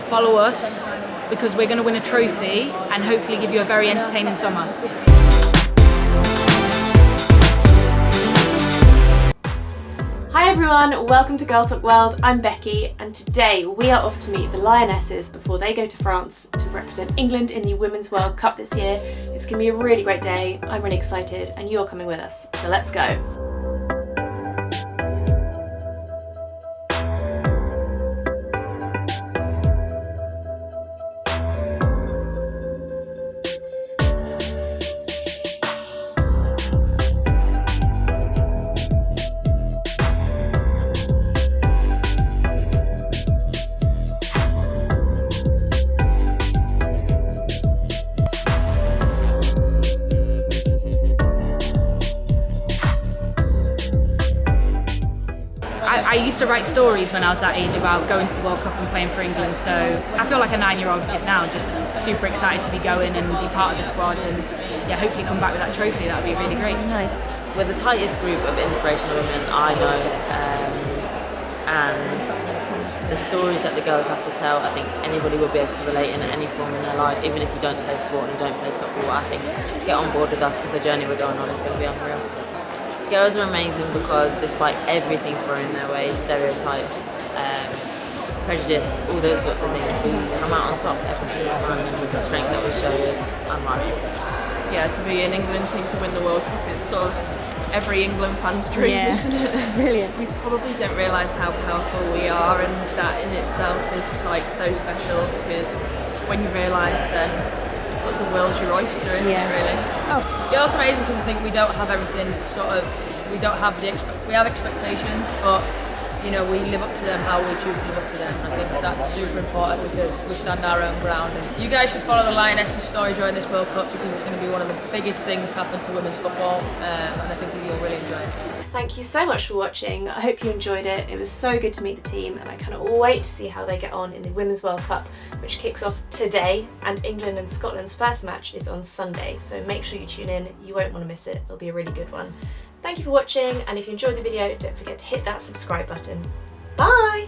follow us, because we're going to win a trophy and hopefully give you a very entertaining summer. Hi everyone, welcome to Girl Talk World. I'm Becky, and today we are off to meet the Lionesses before they go to France to represent England in the Women's World Cup this year. It's going to be a really great day. I'm really excited and you're coming with us, so let's go. I used to write stories when I was that age about going to the World Cup and playing for England, so I feel like a 9-year-old kid now, just super excited to be going and be part of the squad and yeah, hopefully come back with that trophy. That would be really great. Nice. We're the tightest group of inspirational women I know, and the stories that the girls have to tell, I think anybody will be able to relate in any form in their life, even if you don't play sport and you don't play football. I think get on board with us because the journey we're going on is going to be unreal. Girls are amazing because despite everything thrown their way, stereotypes, prejudice, all those sorts of things, we come out on top every single time, and with the strength that we show is unrivaled. Yeah, to be an England team to win the World Cup is sort of every England fan's dream, isn't it? Brilliant. We probably don't realise how powerful we are, and that in itself is like so special, because when you realise that sort of the world's your oyster, isn't it, really? Oh. Yeah, it's amazing because I think we don't have everything we don't have we have expectations, but you know, we live up to them how we choose to live up to them. I think that's super important because we stand our own ground. And you guys should follow the Lionesses story during this World Cup because it's going to be one of the biggest things happen to women's football, and I think you'll really enjoy it. Thank you so much for watching. I hope you enjoyed it. It was so good to meet the team, and I cannot wait to see how they get on in the Women's World Cup, which kicks off today, and England and Scotland's first match is on Sunday. So make sure you tune in. You won't want to miss it. It'll be a really good one. Thank you for watching, and if you enjoyed the video, don't forget to hit that subscribe button. Bye!